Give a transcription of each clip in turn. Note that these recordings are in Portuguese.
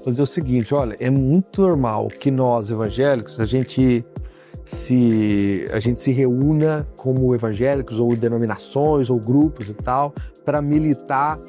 vou dizer o seguinte, olha, é muito normal que nós, evangélicos, a gente se reúna como evangélicos ou denominações ou grupos e tal, para militar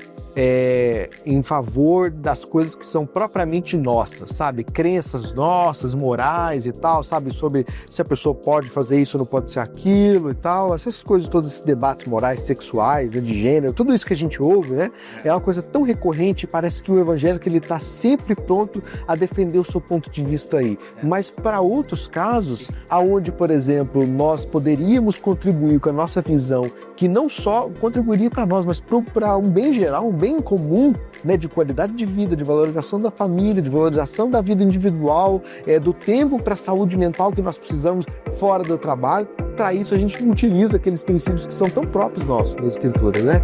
em favor das coisas que são propriamente nossas, sabe? Crenças nossas, morais e tal, sabe? Sobre se a pessoa pode fazer isso ou não pode ser aquilo e tal. Essas coisas, todos esses debates morais, sexuais, de gênero, tudo isso que a gente ouve, né? É uma coisa tão recorrente, parece que o evangélico ele está sempre pronto a defender o seu ponto de vista aí. Mas para outros casos, aonde, por exemplo, nós poderíamos contribuir com a nossa visão, que não só contribuiria para nós, mas para um bem geral, um bem comum, né, de qualidade de vida, de valorização da família, de valorização da vida individual, do tempo para a saúde mental que nós precisamos fora do trabalho. Para isso a gente utiliza aqueles princípios que são tão próprios nossos na Escritura, né?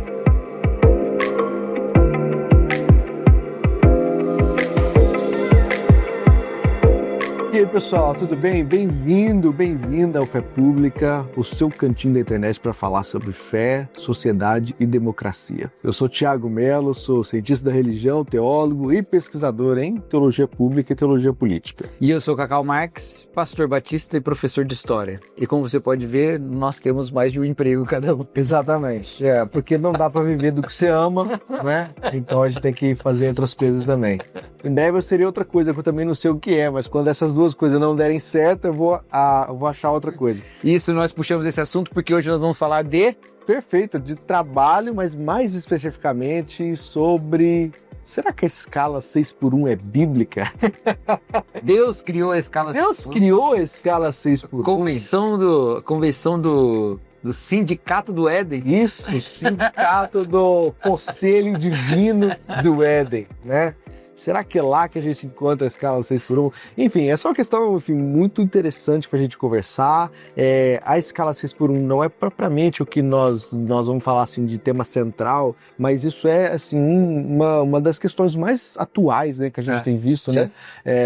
E aí, pessoal, tudo bem? Bem-vindo, bem-vinda ao Fé Pública, o seu cantinho da internet para falar sobre fé, sociedade e democracia. Eu sou Thiago Mello, sou cientista da religião, teólogo e pesquisador em teologia pública e teologia política. E eu sou Cacau Marques, pastor batista e professor de história. E como você pode ver, nós temos mais de um emprego cada um. Exatamente, porque não dá para viver do que você ama, né? Então a gente tem que fazer outras coisas também. Em breve seria outra coisa que eu também não sei o que é, mas quando essas duas coisas não derem certo, eu vou achar outra coisa. Isso, nós puxamos esse assunto porque hoje nós vamos falar de... Perfeito, de trabalho, mas mais especificamente sobre... Será que a escala 6x1 é bíblica? Deus criou a escala 6x1. Deus criou a escala 6x1. Convenção do Sindicato do Éden. Isso, Sindicato do Conselho Divino do Éden, né? Será que é lá que a gente encontra a escala 6x1? Enfim, essa é uma questão muito interessante para a gente conversar. A escala 6x1 não é propriamente o que nós vamos falar assim, de tema central, mas isso é assim, uma das questões mais atuais, né, que a gente tem visto, né?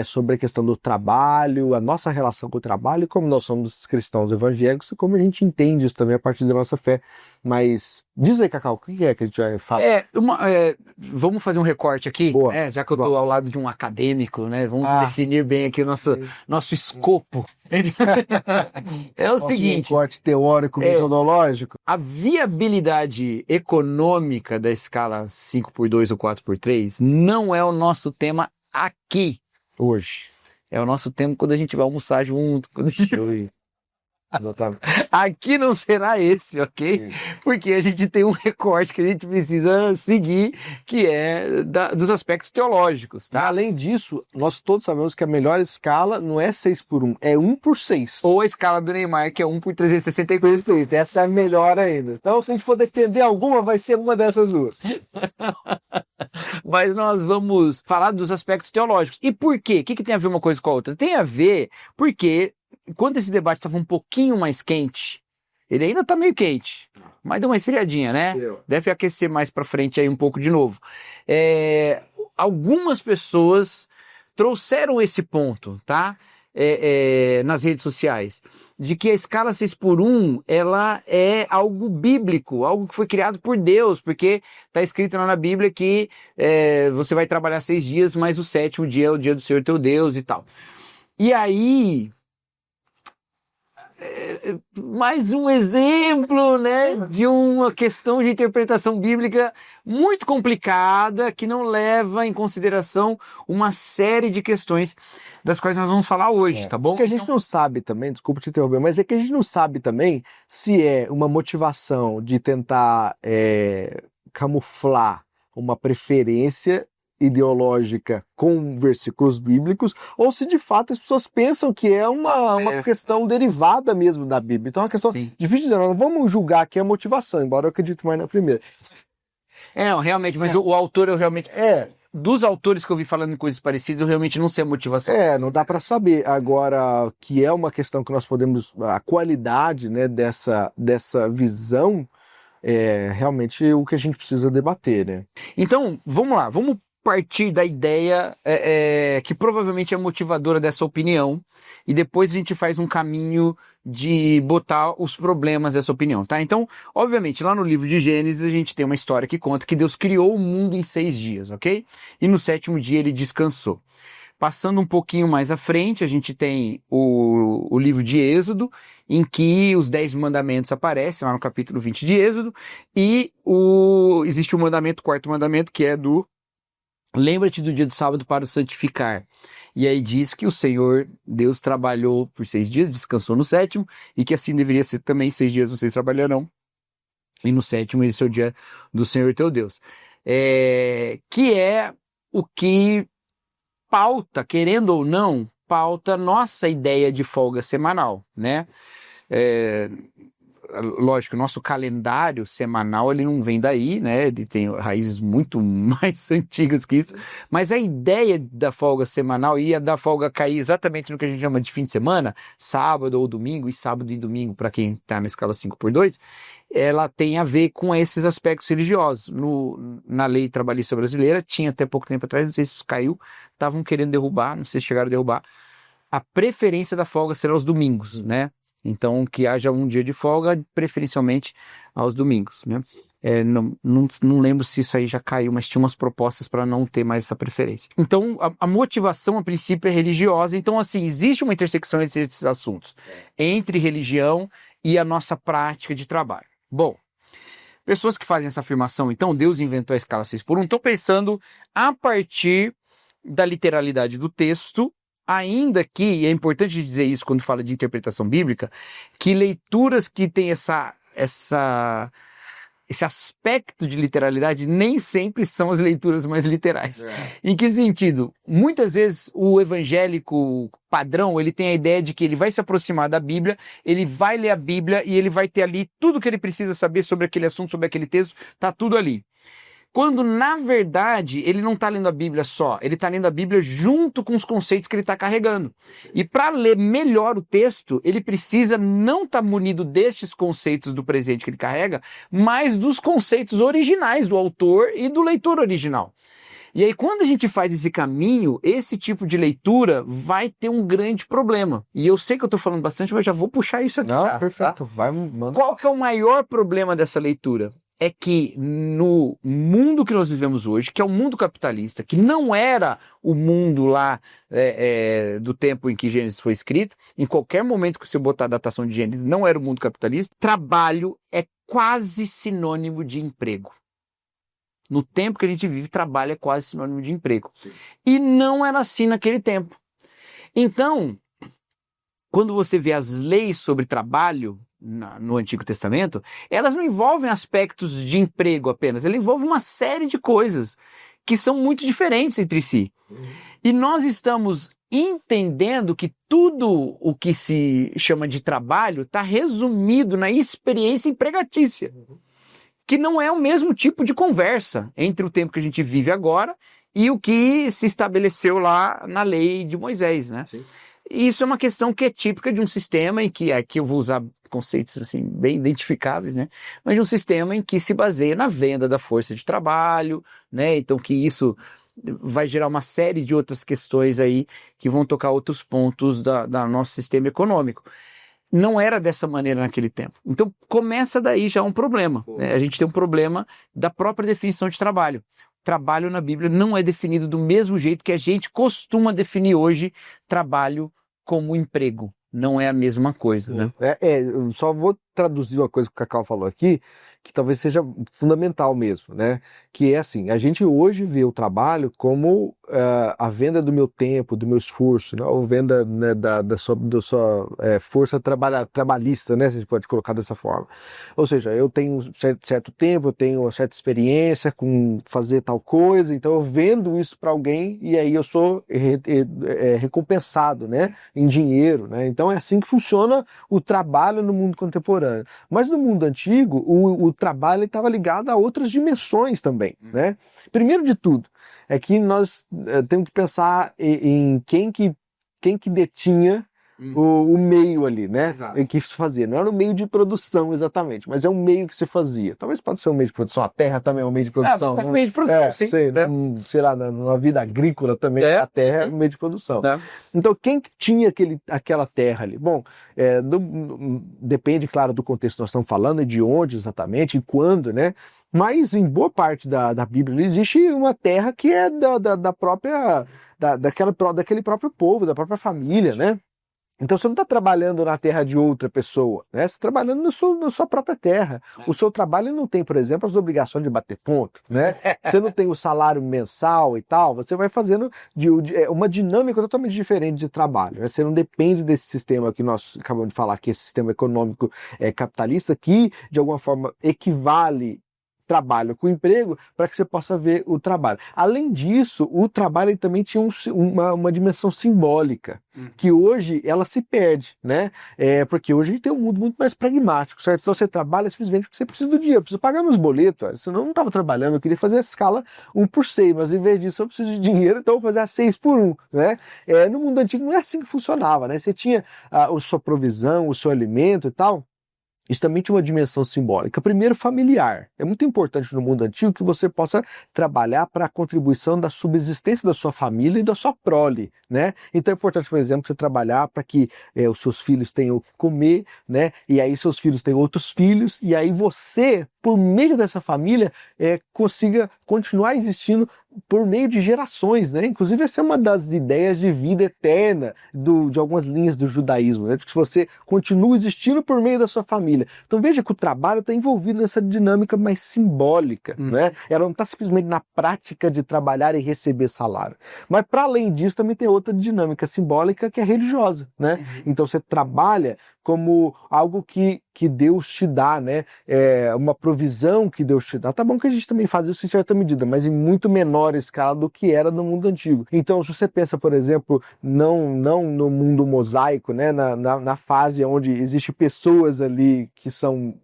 Sobre a questão do trabalho, a nossa relação com o trabalho, como nós somos cristãos evangélicos e como a gente entende isso também a partir da nossa fé. Mas diz aí, Cacau, o que é que a gente vai falar? Vamos fazer um recorte aqui, já que eu estou ao lado de um acadêmico, né? Vamos definir bem aqui o nosso escopo. É o seguinte... recorte teórico, metodológico. A viabilidade econômica da escala 5x2 ou 4x3 não é o nosso tema aqui. Hoje. É o nosso tema quando a gente vai almoçar junto. Exatamente. Aqui não será esse, ok? Porque a gente tem um recorte que a gente precisa seguir, que é dos aspectos teológicos, tá? Além disso, nós todos sabemos que a melhor escala não é 6x1, é 1x6. Ou a escala do Neymar, que é 1x364. Perfeito, essa é a melhor ainda. Então, se a gente for defender alguma, vai ser uma dessas duas. Mas nós vamos falar dos aspectos teológicos. E por quê? O que tem a ver uma coisa com a outra? Tem a ver porque... Quando esse debate estava um pouquinho mais quente, ele ainda está meio quente, mas deu uma esfriadinha, né? Deve aquecer mais para frente aí um pouco de novo. Algumas pessoas trouxeram esse ponto, tá? Nas redes sociais, de que a escala 6x1, ela é algo bíblico, algo que foi criado por Deus, porque está escrito lá na Bíblia que você vai trabalhar 6 dias, mas o 7º dia é o dia do Senhor teu Deus e tal. E aí... mais um exemplo, né, de uma questão de interpretação bíblica muito complicada, que não leva em consideração uma série de questões das quais nós vamos falar hoje, tá bom? Porque a gente não sabe também, desculpa te interromper, mas é que a gente não sabe também se é uma motivação de tentar camuflar uma preferência ideológica com versículos bíblicos, ou se de fato as pessoas pensam que é uma questão derivada mesmo da Bíblia. Então é uma questão difícil de dizer, não vamos julgar que é a motivação, embora eu acredite mais na primeira. Não, realmente, mas o autor eu realmente... Dos autores que eu vi falando em coisas parecidas, eu realmente não sei a motivação. Não dá para saber. Agora, que é uma questão que nós podemos... A qualidade, né, dessa visão é realmente o que a gente precisa debater, né? Então, vamos lá, vamos partir da ideia que provavelmente é motivadora dessa opinião, e depois a gente faz um caminho de botar os problemas dessa opinião, tá? Então, obviamente, lá no livro de Gênesis a gente tem uma história que conta que Deus criou o mundo em 6 dias, ok? E no 7º dia ele descansou. Passando um pouquinho mais à frente, a gente tem o livro de Êxodo, em que os 10 mandamentos aparecem, lá no capítulo 20 de Êxodo, e existe o mandamento, o 4º mandamento, que é do lembra-te do dia do sábado para o santificar. E aí diz que o Senhor, Deus, trabalhou por 6 dias, descansou no 7º, e que assim deveria ser também, 6 dias vocês trabalharão, e no 7º esse é o dia do Senhor teu Deus. Que é o que pauta, querendo ou não, pauta nossa ideia de folga semanal, né? Lógico, o nosso calendário semanal, ele não vem daí, né? Ele tem raízes muito mais antigas que isso, mas a ideia da folga semanal ia da folga cair exatamente no que a gente chama de fim de semana, sábado ou domingo, e sábado e domingo, para quem está na escala 5x2, ela tem a ver com esses aspectos religiosos. Na lei trabalhista brasileira, tinha até pouco tempo atrás, não sei se isso caiu, estavam querendo derrubar, não sei se chegaram a derrubar, a preferência da folga será aos domingos, né? Então, que haja um dia de folga, preferencialmente aos domingos, né? Não lembro se isso aí já caiu, mas tinha umas propostas para não ter mais essa preferência. Então, a motivação, a princípio, é religiosa. Então, assim, existe uma intersecção entre esses assuntos, entre religião e a nossa prática de trabalho. Bom, pessoas que fazem essa afirmação, então, Deus inventou a escala 6x1, estão pensando a partir da literalidade do texto, ainda que, e é importante dizer isso quando fala de interpretação bíblica, que leituras que têm esse aspecto de literalidade nem sempre são as leituras mais literais. Em que sentido? Muitas vezes o evangélico padrão, ele tem a ideia de que ele vai se aproximar da Bíblia, ele vai ler a Bíblia e ele vai ter ali tudo que ele precisa saber sobre aquele assunto, sobre aquele texto, tá tudo ali. Quando, na verdade, ele não está lendo a Bíblia só, ele está lendo a Bíblia junto com os conceitos que ele está carregando. E para ler melhor o texto, ele precisa não estar munido destes conceitos do presente que ele carrega, mas dos conceitos originais do autor e do leitor original. E aí, quando a gente faz esse caminho, esse tipo de leitura vai ter um grande problema. E eu sei que eu estou falando bastante, mas já vou puxar isso aqui. Não, perfeito. Tá? Vai, manda. Qual que é o maior problema dessa leitura? É que no mundo que nós vivemos hoje, que é o mundo capitalista, que não era o mundo lá do tempo em que Gênesis foi escrito, em qualquer momento que você botar a datação de Gênesis, não era o mundo capitalista, trabalho é quase sinônimo de emprego. No tempo que a gente vive, trabalho é quase sinônimo de emprego. Sim. E não era assim naquele tempo. Então, quando você vê as leis sobre trabalho no Antigo Testamento, elas não envolvem aspectos de emprego apenas, elas envolvem uma série de coisas que são muito diferentes entre si. E nós estamos entendendo que tudo o que se chama de trabalho está resumido na experiência empregatícia, que não é o mesmo tipo de conversa entre o tempo que a gente vive agora e o que se estabeleceu lá na lei de Moisés, né? Sim. E isso é uma questão que é típica de um sistema em que, aqui eu vou usar conceitos assim bem identificáveis, né? Mas de um sistema em que se baseia na venda da força de trabalho, né? Então que isso vai gerar uma série de outras questões aí que vão tocar outros pontos da nosso sistema econômico. Não era dessa maneira naquele tempo. Então começa daí já um problema, né? A gente tem um problema da própria definição de trabalho. Trabalho na Bíblia não é definido do mesmo jeito que a gente costuma definir hoje trabalho como emprego. Não é a mesma coisa, né? Eu só vou traduzir uma coisa que o Cacau falou aqui, que talvez seja fundamental mesmo, né? Que é assim, a gente hoje vê o trabalho como a venda do meu tempo, do meu esforço, né? Ou venda, né, da sua força trabalhista, né? Se a gente pode colocar dessa forma. Ou seja, eu tenho certo tempo, eu tenho uma certa experiência com fazer tal coisa, então eu vendo isso para alguém e aí eu sou recompensado, né? Em dinheiro, né? Então é assim que funciona o trabalho no mundo contemporâneo. Mas no mundo antigo, o trabalho estava ligado a outras dimensões também, né? Primeiro de tudo, é que nós temos que pensar em quem que detinha o meio ali, né? Exato. Em que se fazia. Não era o meio de produção exatamente, mas é o meio que se fazia. Talvez pode ser um meio de produção, a terra também é um meio de produção. É um meio de produção, sim. Sei lá, numa vida agrícola também, a terra é um meio de produção. Então, quem tinha aquela terra ali? Bom, depende, claro, do contexto que nós estamos falando, de onde exatamente e quando, né? Mas em boa parte da Bíblia existe uma terra que é daquele próprio povo, da própria família, né? Então você não está trabalhando na terra de outra pessoa, né? Você está trabalhando na sua própria terra. O seu trabalho não tem, por exemplo, as obrigações de bater ponto, né? Você não tem o salário mensal e tal. Você vai fazendo uma dinâmica totalmente diferente de trabalho, né? Você não depende desse sistema que nós acabamos de falar, que é esse sistema econômico capitalista, que de alguma forma equivale trabalho com emprego para que você possa ver o trabalho. Além disso, o trabalho ele também tinha uma dimensão simbólica, que hoje ela se perde, né? Porque hoje a gente tem um mundo muito mais pragmático, certo? Então você trabalha simplesmente porque você precisa do dinheiro, eu preciso pagar meus boletos, senão eu não estava trabalhando, eu queria fazer a escala 1 por 6, mas em vez disso eu preciso de dinheiro, então eu vou fazer a 6 por 1, né? No mundo antigo não é assim que funcionava, né? Você tinha a sua provisão, o seu alimento e tal. Isso também tinha uma dimensão simbólica. Primeiro, familiar. É muito importante no mundo antigo que você possa trabalhar para a contribuição da subsistência da sua família e da sua prole, né? Então é importante, por exemplo, você trabalhar para que os seus filhos tenham o que comer, né? E aí seus filhos tenham outros filhos, e aí você, por meio dessa família, consiga continuar existindo por meio de gerações, né? Inclusive essa é uma das ideias de vida eterna de algumas linhas do judaísmo, né? De que você continua existindo por meio da sua família. Então veja que o trabalho está envolvido nessa dinâmica mais simbólica, né? Ela não está simplesmente na prática de trabalhar e receber salário. Mas para além disso também tem outra dinâmica simbólica que é religiosa, né? Então você trabalha como algo que Deus te dá, né? Uma provisão que Deus te dá. Tá bom que a gente também faz isso em certa medida, mas em muito menor escala do que era no mundo antigo. Então, se você pensa, por exemplo, não no mundo mosaico, né? Na fase onde existem pessoas ali que são,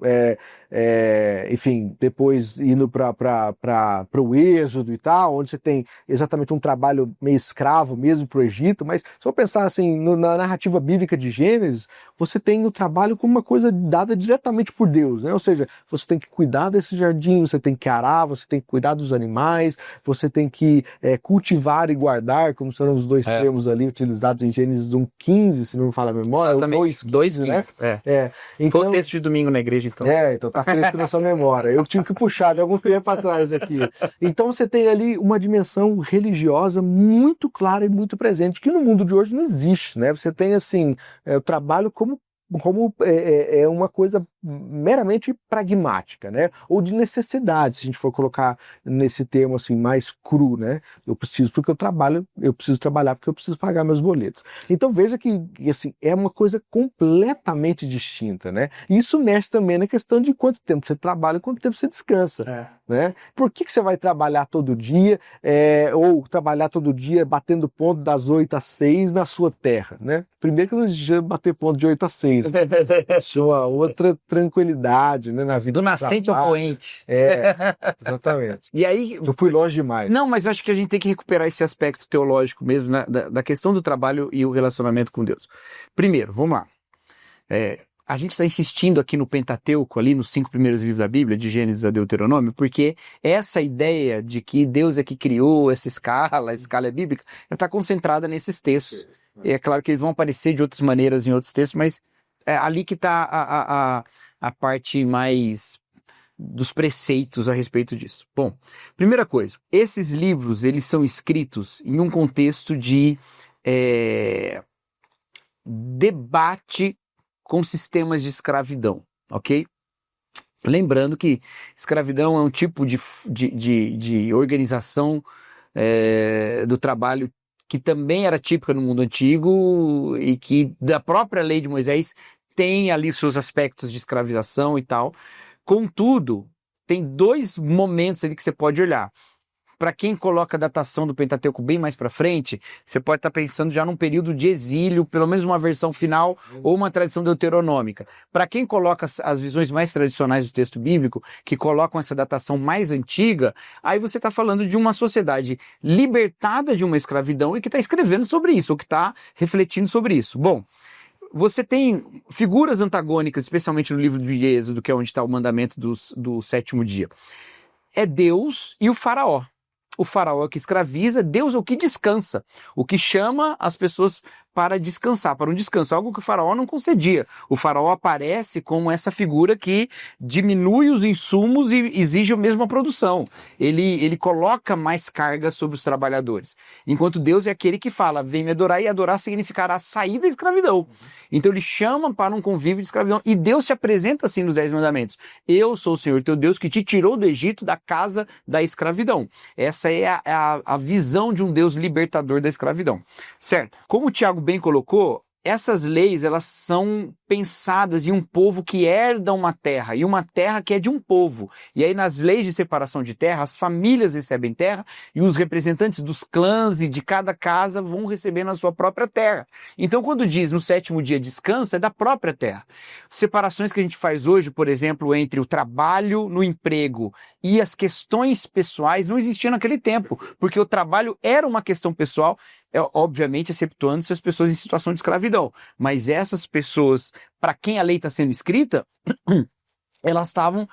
enfim, depois indo para o Êxodo e tal, onde você tem exatamente um trabalho meio escravo mesmo para o Egito, mas se eu pensar assim, na narrativa bíblica de Gênesis, você tem o trabalho como uma coisa dada diretamente por Deus, né? Ou seja, você tem que cuidar desse jardim, você tem que arar, você tem que cuidar dos animais, você tem que cultivar e guardar, como serão os dois termos ali utilizados em Gênesis 1:15, se não me falha a memória. Exatamente, 2:15, né? Então, foi o texto de domingo na igreja, então. Então tá fresco na sua memória. Eu tive que puxar de algum tempo atrás aqui. Então você tem ali uma dimensão religiosa muito clara e muito presente, que no mundo de hoje não existe, né? Você tem, assim, o trabalho como uma coisa meramente pragmática, né? Ou de necessidade, se a gente for colocar nesse termo assim mais cru, né? Eu preciso porque eu preciso trabalhar porque eu preciso pagar meus boletos. Então veja que assim, é uma coisa completamente distinta, né? E isso mexe também na questão de quanto tempo você trabalha e quanto tempo você descansa, né? Por que você vai trabalhar todo dia ou trabalhar todo dia batendo ponto das 8 às 6 na sua terra, né? Primeiro que não existe bater ponto de 8 às 6. Isso é uma outra tranquilidade, né, na vida do nascente ao poente. Exatamente. E aí, eu fui longe demais. Não, mas acho que a gente tem que recuperar esse aspecto teológico mesmo, né, da questão do trabalho e o relacionamento com Deus. Primeiro, vamos lá. A gente está insistindo aqui no Pentateuco, ali nos 5 primeiros livros da Bíblia, de Gênesis a Deuteronômio, porque essa ideia de que Deus é que criou essa escala, a escala é bíblica, ela está concentrada nesses textos. É claro que eles vão aparecer de outras maneiras em outros textos, mas é ali que está a parte mais dos preceitos a respeito disso. Bom, primeira coisa, esses livros eles são escritos em um contexto de debate com sistemas de escravidão, ok? Lembrando que escravidão é um tipo de organização do trabalho que também era típica no mundo antigo e que da própria lei de Moisés tem ali os seus aspectos de escravização e tal. Contudo, tem 2 momentos ali que você pode olhar. Para quem coloca a datação do Pentateuco bem mais para frente, você pode estar pensando já num período de exílio, pelo menos uma versão final ou uma tradição deuteronômica. Para quem coloca as visões mais tradicionais do texto bíblico, que colocam essa datação mais antiga, aí você está falando de uma sociedade libertada de uma escravidão e que está escrevendo sobre isso, ou que está refletindo sobre isso. Bom, você tem figuras antagônicas, especialmente no livro de Êxodo, que é onde está o mandamento do 7º dia. É Deus e o faraó. O faraó é o que escraviza, Deus é o que descansa, o que chama as pessoas para descansar, para um descanso, algo que o faraó não concedia. O faraó aparece como essa figura que diminui os insumos e exige a mesma produção. Ele coloca mais carga sobre os trabalhadores. Enquanto Deus é aquele que fala, vem me adorar, e adorar significará sair da escravidão. Então ele chama para um convívio de escravidão. E Deus se apresenta assim nos 10 mandamentos. Eu sou o Senhor teu Deus que te tirou do Egito, da casa da escravidão. Essa é a visão de um Deus libertador da escravidão. Certo? Como o Tiago bem colocou, essas leis, elas são pensadas em um povo que herda uma terra, e uma terra que é de um povo. E aí nas leis de separação de terra, as famílias recebem terra, e os representantes dos clãs e de cada casa vão receber na sua própria terra. Então quando diz no 7º dia descansa, é da própria terra. Separações que a gente faz hoje, por exemplo, entre o trabalho no emprego e as questões pessoais, não existiam naquele tempo, porque o trabalho era uma questão pessoal, obviamente exceptuando-se as pessoas em situação de escravidão, mas essas pessoas, para quem a lei está sendo escrita, elas estavam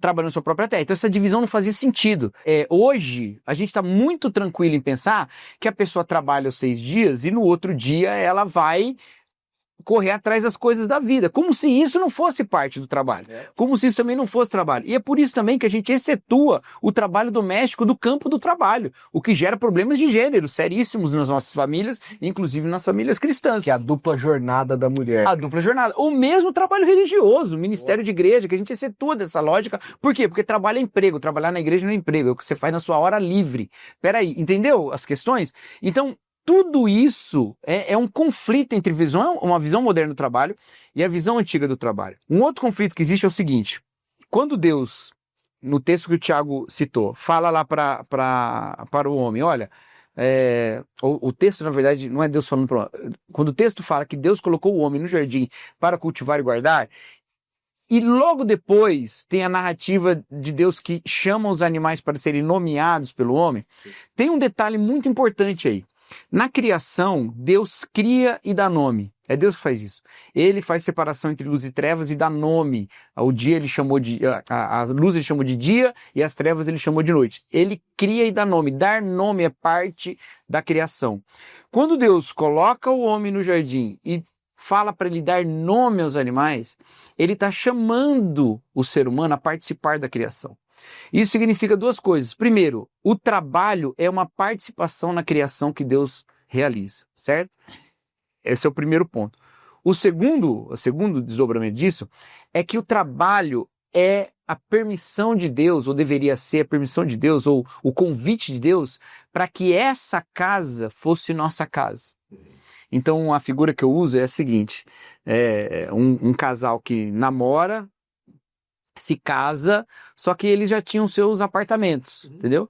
trabalhando na sua própria terra. Então essa divisão não fazia sentido. Hoje, a gente está muito tranquilo em pensar que a pessoa trabalha os 6 dias e no outro dia ela vai correr atrás das coisas da vida, como se isso não fosse parte do trabalho, como se isso também não fosse trabalho. E é por isso também que a gente excetua o trabalho doméstico do campo do trabalho, o que gera problemas de gênero seríssimos nas nossas famílias, inclusive nas famílias cristãs. Que é a dupla jornada da mulher. A dupla jornada. Ou mesmo o trabalho religioso, o ministério de igreja, que a gente excetua dessa lógica. Por quê? Porque trabalho é emprego, trabalhar na igreja não é emprego, é o que você faz na sua hora livre. Peraí, entendeu as questões? Então, tudo isso é um conflito entre uma visão moderna do trabalho e a visão antiga do trabalho. Um outro conflito que existe é o seguinte: quando Deus, no texto que o Tiago citou, fala lá para o homem, olha, o texto na verdade não é Deus falando para o homem. Quando o texto fala que Deus colocou o homem no jardim para cultivar e guardar, e logo depois tem a narrativa de Deus que chama os animais para serem nomeados pelo homem, tem um detalhe muito importante aí. Na criação, Deus cria e dá nome. É Deus que faz isso. Ele faz separação entre luz e trevas e dá nome. O dia ele chamou a luz ele chamou de dia e as trevas ele chamou de noite. Ele cria e dá nome. Dar nome é parte da criação. Quando Deus coloca o homem no jardim e fala para ele dar nome aos animais, ele está chamando o ser humano a participar da criação. Isso significa 2 coisas. Primeiro, o trabalho é uma participação na criação que Deus realiza, certo? Esse é o primeiro ponto. O segundo desdobramento disso é que o trabalho é a permissão de Deus, ou deveria ser a permissão de Deus, ou o convite de Deus, para que essa casa fosse nossa casa. Então a figura que eu uso é a seguinte: um casal que namora, se casa, só que eles já tinham seus apartamentos, entendeu?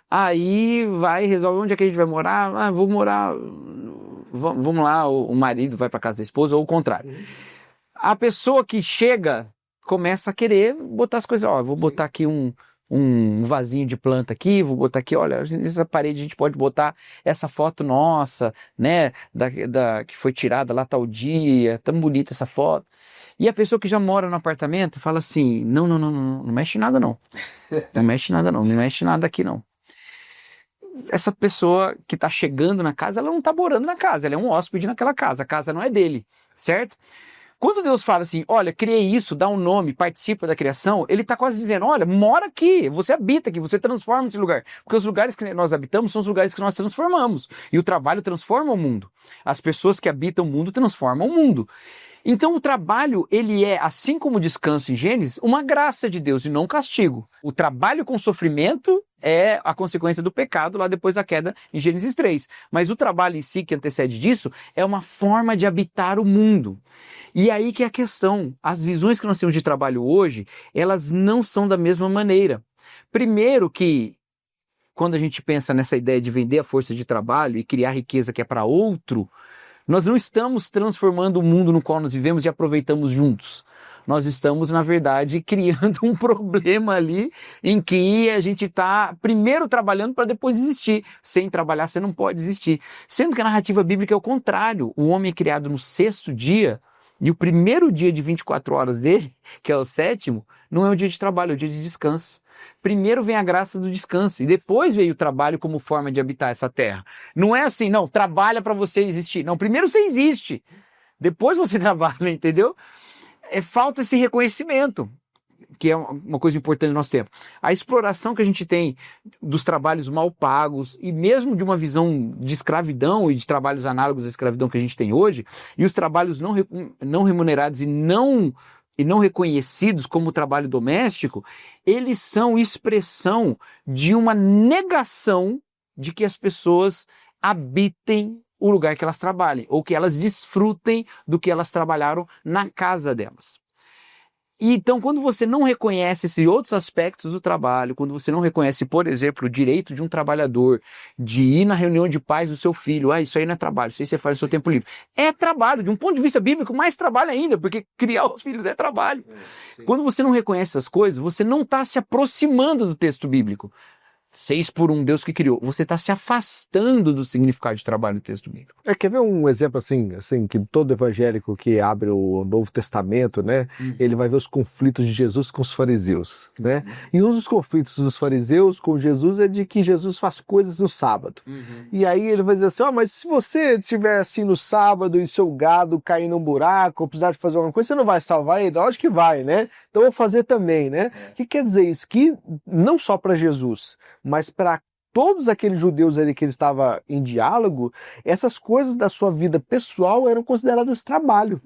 Aí resolve onde é que a gente vai morar. Vou morar, vamos lá, o marido vai para casa da esposa, ou o contrário. A pessoa que chega começa a querer botar as coisas, vou botar aqui um vasinho de planta aqui, vou botar aqui, olha, nessa parede a gente pode botar essa foto nossa, né, que foi tirada lá tal dia, tão bonita essa foto. E a pessoa que já mora no apartamento fala assim, não mexe nada não. Não mexe nada não, não mexe nada aqui não. Essa pessoa que está chegando na casa, ela não está morando na casa, ela é um hóspede naquela casa, a casa não é dele, certo? Quando Deus fala assim, olha, criei isso, dá um nome, participa da criação, ele está quase dizendo, olha, mora aqui, você habita aqui, você transforma esse lugar. Porque os lugares que nós habitamos são os lugares que nós transformamos. E o trabalho transforma o mundo. As pessoas que habitam o mundo transformam o mundo. Então o trabalho, ele é, assim como o descanso em Gênesis, uma graça de Deus e não um castigo. O trabalho com sofrimento é a consequência do pecado lá depois da queda em Gênesis 3. Mas o trabalho em si, que antecede disso, é uma forma de habitar o mundo. E aí que é a questão. As visões que nós temos de trabalho hoje, elas não são da mesma maneira. Primeiro que, quando a gente pensa nessa ideia de vender a força de trabalho e criar riqueza que é para outro, nós não estamos transformando o mundo no qual nós vivemos e aproveitamos juntos. Nós estamos, na verdade, criando um problema ali em que a gente está primeiro trabalhando para depois existir. Sem trabalhar, você não pode existir. Sendo que a narrativa bíblica é o contrário. O homem é criado no 6º dia E o primeiro dia de 24 horas dele, que é o 7º, não é um dia de trabalho, é um dia de descanso. Primeiro vem a graça do descanso e depois veio o trabalho como forma de habitar essa terra. Não é assim, não, trabalha para você existir. Não, primeiro você existe, depois você trabalha, entendeu? Falta esse reconhecimento, que é uma coisa importante no nosso tempo. A exploração que a gente tem dos trabalhos mal pagos e mesmo de uma visão de escravidão e de trabalhos análogos à escravidão que a gente tem hoje, e os trabalhos não remunerados e não reconhecidos como trabalho doméstico, eles são expressão de uma negação de que as pessoas habitem o lugar que elas trabalhem, ou que elas desfrutem do que elas trabalharam na casa delas. E então, quando você não reconhece esses outros aspectos do trabalho, quando você não reconhece, por exemplo, o direito de um trabalhador de ir na reunião de pais do seu filho, isso aí não é trabalho, isso aí você faz no seu tempo livre. É trabalho, de um ponto de vista bíblico, mais trabalho ainda, porque criar os filhos é trabalho. Quando você não reconhece essas coisas, você não está se aproximando do texto bíblico. 6x1, Deus que criou. Você está se afastando do significado de trabalho do texto bíblico. Quer ver um exemplo assim, que todo evangélico que abre o Novo Testamento, né, ele vai ver os conflitos de Jesus com os fariseus, né? E um dos conflitos dos fariseus com Jesus é de que Jesus faz coisas no sábado. E aí ele vai dizer assim, mas se você estiver assim no sábado e seu gado cair num buraco ou precisar de fazer alguma coisa, você não vai salvar ele? Lógico que vai, né? Então eu vou fazer também, né? O que quer dizer isso? Que não só para Jesus, mas para todos aqueles judeus ali que ele estava em diálogo, essas coisas da sua vida pessoal eram consideradas trabalho.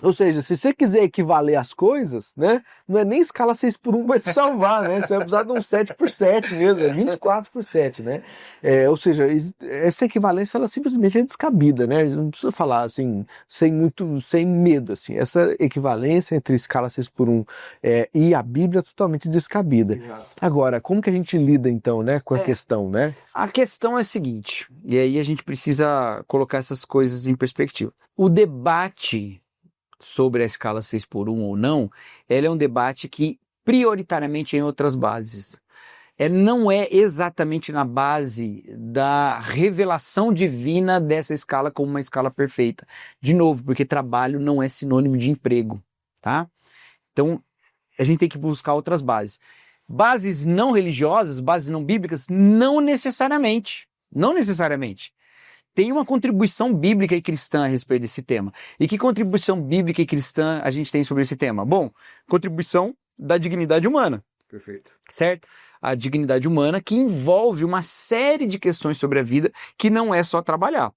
Ou seja, se você quiser equivaler as coisas, né, não é nem escala 6x1 vai te salvar, né? Você vai precisar de um 7x7 mesmo, é 24x7, né? Ou seja, essa equivalência ela simplesmente é descabida, né? Não precisa falar assim, sem medo, assim. Essa equivalência entre escala 6x1 e a Bíblia é totalmente descabida. Exato. Agora, como que a gente lida então, né, com a questão, né? A questão é a seguinte, e aí a gente precisa colocar essas coisas em perspectiva. O debate sobre a escala 6x1 ou não, ela é um debate que prioritariamente é em outras bases. Não é exatamente na base da revelação divina dessa escala como uma escala perfeita. De novo, porque trabalho não é sinônimo de emprego, tá? Então, a gente tem que buscar outras bases. Bases não religiosas, bases não bíblicas, não necessariamente. Não necessariamente. Tem uma contribuição bíblica e cristã a respeito desse tema. E que contribuição bíblica e cristã a gente tem sobre esse tema? Bom, contribuição da dignidade humana. Perfeito. Certo? A dignidade humana que envolve uma série de questões sobre a vida que não é só trabalhar.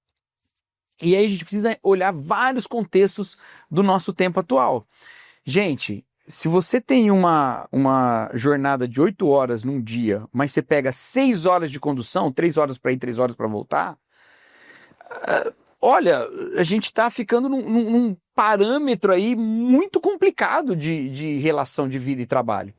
E aí a gente precisa olhar vários contextos do nosso tempo atual. Gente, se você tem uma jornada de 8 horas num dia, mas você pega 6 horas de condução, 3 horas para ir, 3 horas para voltar, olha, a gente está ficando num parâmetro aí muito complicado de relação de vida e trabalho.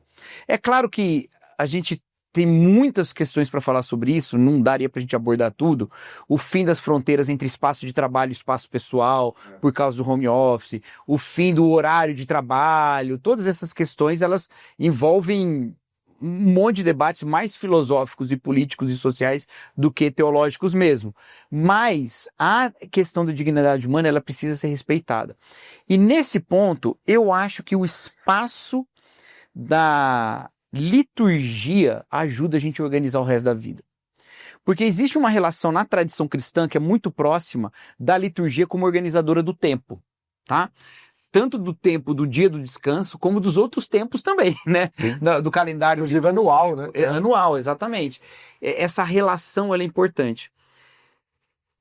É claro que a gente tem muitas questões para falar sobre isso, não daria para a gente abordar tudo. O fim das fronteiras entre espaço de trabalho e espaço pessoal, por causa do home office, o fim do horário de trabalho, todas essas questões, elas envolvem um monte de debates mais filosóficos e políticos e sociais do que teológicos mesmo. Mas a questão da dignidade humana, ela precisa ser respeitada. E nesse ponto, eu acho que o espaço da liturgia ajuda a gente a organizar o resto da vida. Porque existe uma relação na tradição cristã que é muito próxima da liturgia como organizadora do tempo, tá? Tanto do tempo do dia do descanso, como dos outros tempos também, né? Do calendário. Inclusive anual, né? Anual, exatamente. Essa relação, ela é importante.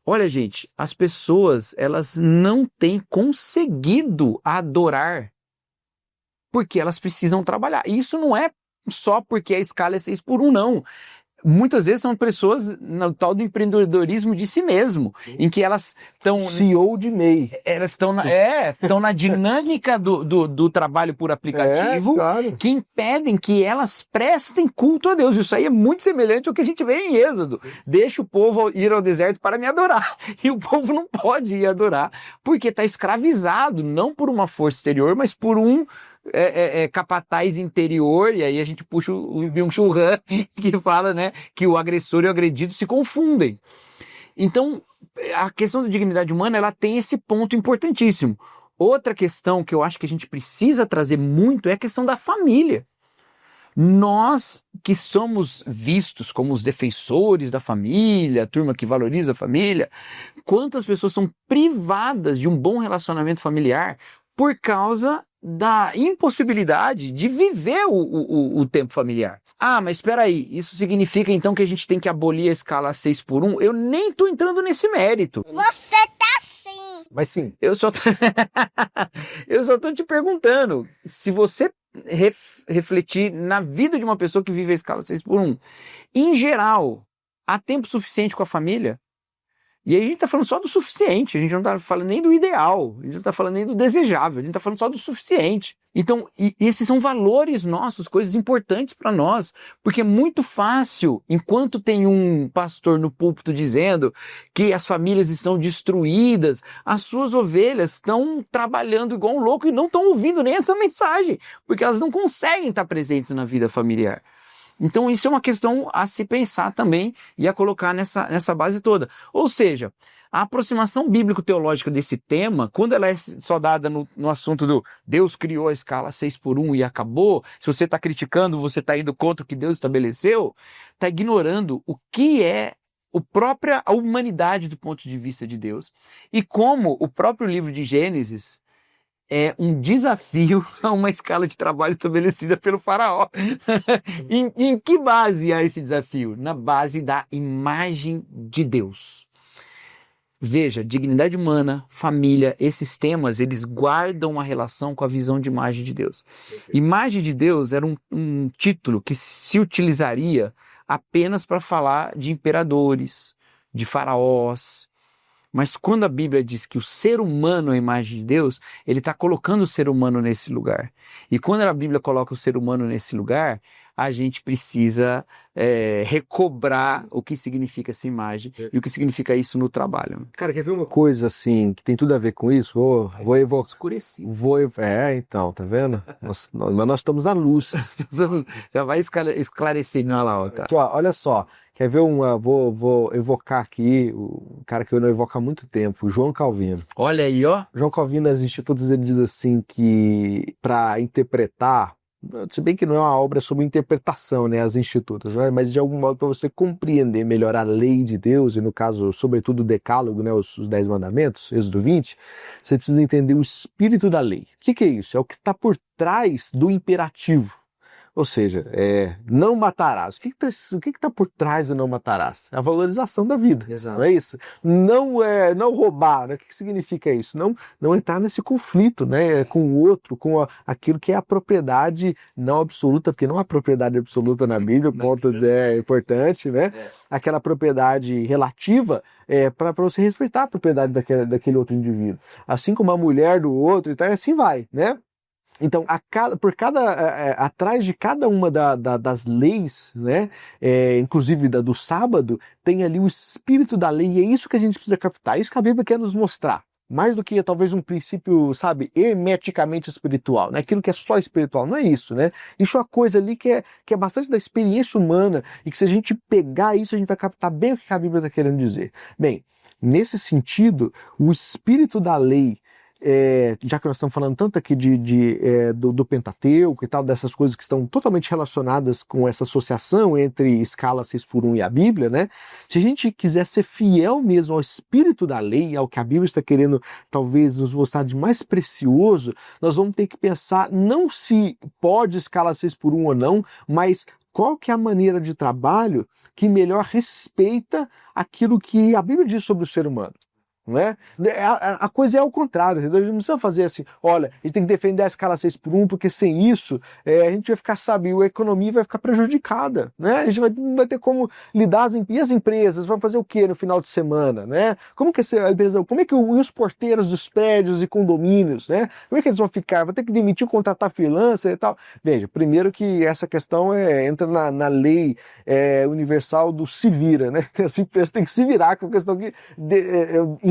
Olha, gente, as pessoas, elas não têm conseguido adorar porque elas precisam trabalhar. E isso não é só porque a escala é 6x1, não. Muitas vezes são pessoas no tal do empreendedorismo de si mesmo, em que elas estão... CEO de MEI. Elas estão na dinâmica do trabalho por aplicativo, claro, que impedem que elas prestem culto a Deus. Isso aí é muito semelhante ao que a gente vê em Êxodo. Deixa o povo ir ao deserto para me adorar. E o povo não pode ir adorar, porque está escravizado, não por uma força exterior, mas por um capataz interior, e aí a gente puxa o Byung-Chul Han, que fala, né, que o agressor e o agredido se confundem. Então, a questão da dignidade humana, ela tem esse ponto importantíssimo. Outra questão que eu acho que a gente precisa trazer muito é a questão da família. Nós que somos vistos como os defensores da família, a turma que valoriza a família, quantas pessoas são privadas de um bom relacionamento familiar por causa da impossibilidade de viver o tempo familiar? Ah, mas espera aí, isso significa então que a gente tem que abolir a escala 6x1? Eu nem estou entrando nesse mérito. Você tá sim. Mas sim, Eu só tô te perguntando, se você refletir na vida de uma pessoa que vive a escala 6x1, em geral, há tempo suficiente com a família? E aí a gente tá falando só do suficiente, a gente não tá falando nem do ideal, a gente não tá falando nem do desejável, a gente tá falando só do suficiente. Então, esses são valores nossos, coisas importantes para nós, porque é muito fácil, enquanto tem um pastor no púlpito dizendo que as famílias estão destruídas, as suas ovelhas estão trabalhando igual um louco e não estão ouvindo nem essa mensagem, porque elas não conseguem estar presentes na vida familiar. Então isso é uma questão a se pensar também e a colocar nessa base toda. Ou seja, a aproximação bíblico-teológica desse tema, quando ela é só dada no assunto do Deus criou a escala 6x1 e acabou, se você está criticando, você está indo contra o que Deus estabeleceu, está ignorando o que é a humanidade do ponto de vista de Deus e como o próprio livro de Gênesis é um desafio a uma escala de trabalho estabelecida pelo faraó. Em que base há esse desafio? Na base da imagem de Deus. Veja, dignidade humana, família, esses temas, eles guardam uma relação com a visão de imagem de Deus. Imagem de Deus era um título que se utilizaria apenas para falar de imperadores, de faraós. Mas quando a Bíblia diz que o ser humano é a imagem de Deus, ele está colocando o ser humano nesse lugar. E quando a Bíblia coloca o ser humano nesse lugar, a gente precisa recobrar o que significa essa imagem e o que significa isso no trabalho. cara, quer ver uma coisa assim que tem tudo a ver com isso? Vou evocar. Escurecido. Então, tá vendo? Mas nós estamos na luz. Já vai esclarecendo lá, ó, tá? Aqui, ó, olha só. Quer ver uma? Vou evocar aqui o cara que eu não evoco há muito tempo, o João Calvino. Olha aí, ó. João Calvino, nas Institutos, ele diz assim que para interpretar, se bem que não é uma obra sobre interpretação, né, as Institutas, né, mas de algum modo para você compreender melhor a lei de Deus, e no caso, sobretudo o Decálogo, né, os 10 Mandamentos, Êxodo 20, você precisa entender o espírito da lei. O que é isso? É o que está por trás do imperativo. Ou seja, não matarás. O que está por trás do não matarás? É a valorização da vida. Exato. Não é isso? Não roubar. Né? O que significa isso? Não entrar nesse conflito, né, com o outro, com aquilo que é a propriedade não absoluta, porque não há propriedade absoluta na Bíblia, o ponto é importante, né? Aquela propriedade relativa para você respeitar a propriedade daquele outro indivíduo. Assim como a mulher do outro, então assim vai, né? Então, atrás de cada uma das leis, né, inclusive do sábado, tem ali o espírito da lei, e é isso que a gente precisa captar, é isso que a Bíblia quer nos mostrar. Mais do que talvez um princípio, sabe, hermeticamente espiritual, né? Aquilo que é só espiritual, não é isso, né? Isso é uma coisa ali que é bastante da experiência humana, e que se a gente pegar isso, a gente vai captar bem o que a Bíblia está querendo dizer. Bem, nesse sentido, o espírito da lei, já que nós estamos falando tanto aqui do Pentateuco e tal, dessas coisas que estão totalmente relacionadas com essa associação entre escala 6x1 e a Bíblia, né? Se a gente quiser ser fiel mesmo ao espírito da lei, ao que a Bíblia está querendo talvez nos mostrar de mais precioso, nós vamos ter que pensar não se pode escala 6x1 ou não, mas qual que é a maneira de trabalho que melhor respeita aquilo que a Bíblia diz sobre o ser humano. Não é? A coisa é ao contrário, entendeu? A gente não precisa fazer assim, olha, a gente tem que defender a escala 6x1, porque sem isso a gente vai ficar, sabe, a economia vai ficar prejudicada, né? A gente vai ter como lidar, e as empresas vão fazer o que no final de semana, né? Como que a empresa, como é que os porteiros dos prédios e condomínios, né? Como é que eles vão ficar? Vai ter que demitir, contratar freelancer e tal. Veja, primeiro que essa questão entra na lei universal do se vira, né? As empresas têm que se virar com a questão que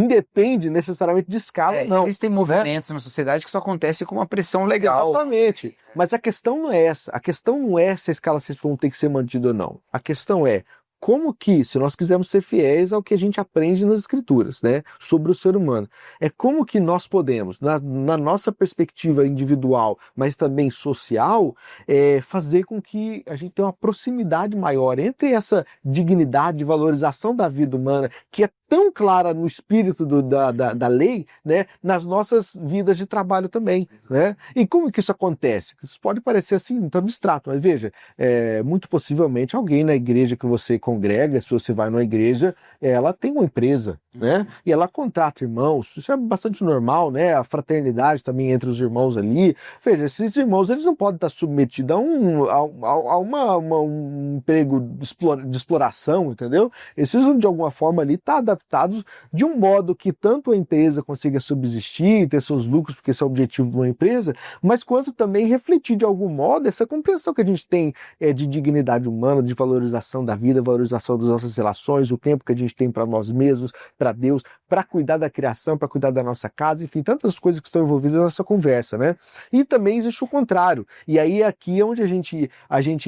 independe necessariamente de escala, não. Existem movimentos na sociedade que só acontecem com uma pressão legal. Exatamente. Mas a questão não é essa. A questão não é se a escala 6x1 tem que ser mantida ou não. A questão é como que, se nós quisermos ser fiéis ao que a gente aprende nas Escrituras, né, sobre o ser humano, é como que nós podemos, na nossa perspectiva individual, mas também social, fazer com que a gente tenha uma proximidade maior entre essa dignidade e valorização da vida humana, que é tão clara no espírito da lei, né, nas nossas vidas de trabalho também, né? E como que isso acontece? Isso pode parecer assim, muito abstrato, mas veja, muito possivelmente alguém na igreja que você congrega, se você vai numa igreja, ela tem uma empresa, né? E ela contrata irmãos, isso é bastante normal, né? A fraternidade também entre os irmãos ali. Veja, esses irmãos, eles não podem estar submetidos um emprego de exploração, entendeu? Eles precisam de alguma forma ali estar adaptados de um modo que tanto a empresa consiga subsistir, ter seus lucros, porque esse é o objetivo de uma empresa, mas quanto também refletir de algum modo essa compreensão que a gente tem de dignidade humana, de valorização da vida, valorização das nossas relações, o tempo que a gente tem para nós mesmos, para Deus, para cuidar da criação, para cuidar da nossa casa, enfim, tantas coisas que estão envolvidas nessa conversa, né? E também existe o contrário. E aí aqui é onde a gente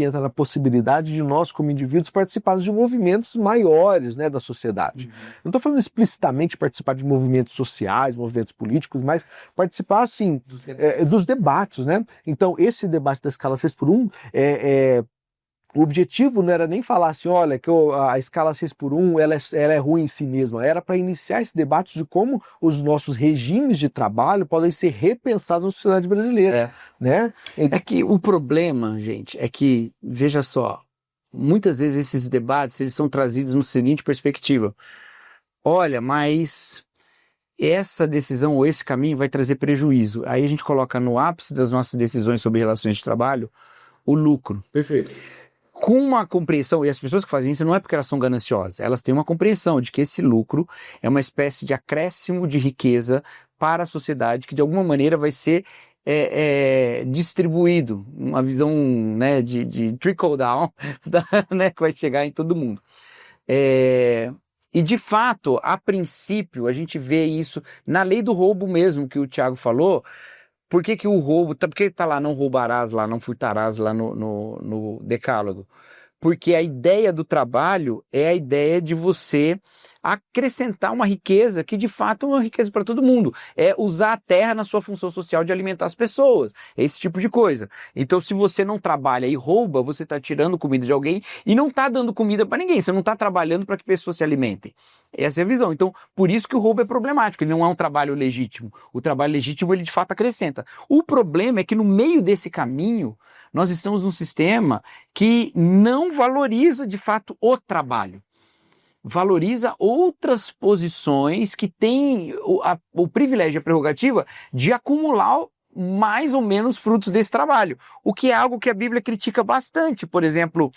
entra na possibilidade de nós, como indivíduos, participarmos de movimentos maiores, né, da sociedade. Não estou falando explicitamente participar de movimentos sociais, movimentos políticos, mas participar, assim, dos debates, né? Então, esse debate da escala 6x1 o objetivo não era nem falar assim, olha, que a escala 6x1 ela é ruim em si mesma. Era para iniciar esse debate de como os nossos regimes de trabalho podem ser repensados na sociedade brasileira. Né? É que o problema, gente, é que, veja só, muitas vezes esses debates eles são trazidos no seguinte perspectiva. Olha, mas essa decisão ou esse caminho vai trazer prejuízo. Aí a gente coloca no ápice das nossas decisões sobre relações de trabalho o lucro. Perfeito. Com uma compreensão, e as pessoas que fazem isso não é porque elas são gananciosas, elas têm uma compreensão de que esse lucro é uma espécie de acréscimo de riqueza para a sociedade que de alguma maneira vai ser distribuído, uma visão, né, de trickle down, né, que vai chegar em todo mundo. E de fato, a princípio, a gente vê isso na lei do roubo mesmo, que o Tiago falou. Por que o roubo, por que tá lá, não roubarás lá, não furtarás lá no decálogo? Porque a ideia do trabalho é a ideia de você acrescentar uma riqueza que de fato é uma riqueza para todo mundo. É usar a terra na sua função social de alimentar as pessoas. É esse tipo de coisa. Então se você não trabalha e rouba, você está tirando comida de alguém e não está dando comida para ninguém. Você não está trabalhando para que pessoas se alimentem. Essa é a visão. Então, por isso que o roubo é problemático. Ele não é um trabalho legítimo. O trabalho legítimo, ele de fato acrescenta. O problema é que no meio desse caminho, nós estamos num sistema que não valoriza de fato o trabalho. Valoriza outras posições que têm o privilégio e a prerrogativa de acumular mais ou menos frutos desse trabalho. O que é algo que a Bíblia critica bastante. Por exemplo,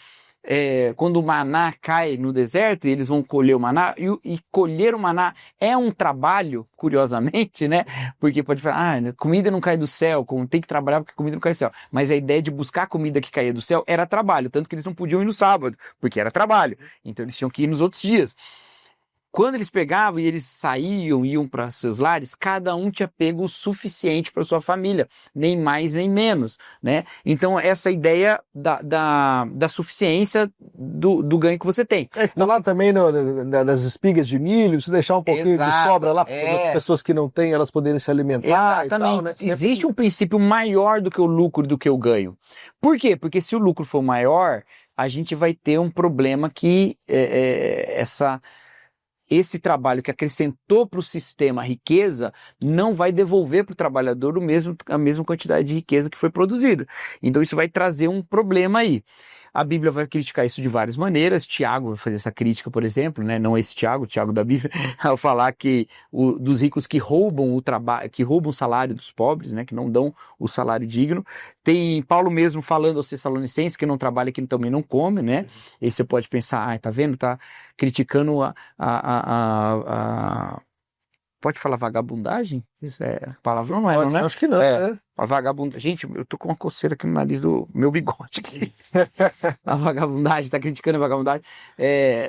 quando o maná cai no deserto e eles vão colher o maná, e colher o maná é um trabalho, curiosamente, né? Porque pode falar, comida não cai do céu, tem que trabalhar porque comida não cai do céu. Mas a ideia de buscar a comida que caía do céu era trabalho, tanto que eles não podiam ir no sábado, porque era trabalho. Então eles tinham que ir nos outros dias. Quando eles pegavam e eles saíam, iam para seus lares, cada um tinha pego o suficiente para sua família, nem mais nem menos, né? Então essa ideia da suficiência do ganho que você tem. Fica lá também nas espigas de milho, se deixar um pouquinho de sobra lá para pessoas que não têm, elas poderem se alimentar. Exatamente. E tal, né? Existe um princípio maior do que o lucro, do que o ganho. Por quê? Porque se o lucro for maior, a gente vai ter um problema que esse trabalho que acrescentou para o sistema riqueza não vai devolver para o trabalhador a mesma quantidade de riqueza que foi produzida. Então isso vai trazer um problema aí. A Bíblia vai criticar isso de várias maneiras. Tiago vai fazer essa crítica, por exemplo, né? Não esse Tiago, o Tiago da Bíblia, ao falar que dos ricos que roubam o trabalho, que roubam o salário dos pobres, né? Que não dão o salário digno. Tem Paulo mesmo falando aos Tessalonicenses que não trabalha, que também não come, né? E você pode pensar, tá vendo? Tá criticando Pode falar vagabundagem? Isso é palavrão, não é? Não, né? Acho que não, né? A vagabundagem. Gente, eu tô com uma coceira aqui no nariz do meu bigode aqui. A vagabundagem, tá criticando a vagabundagem.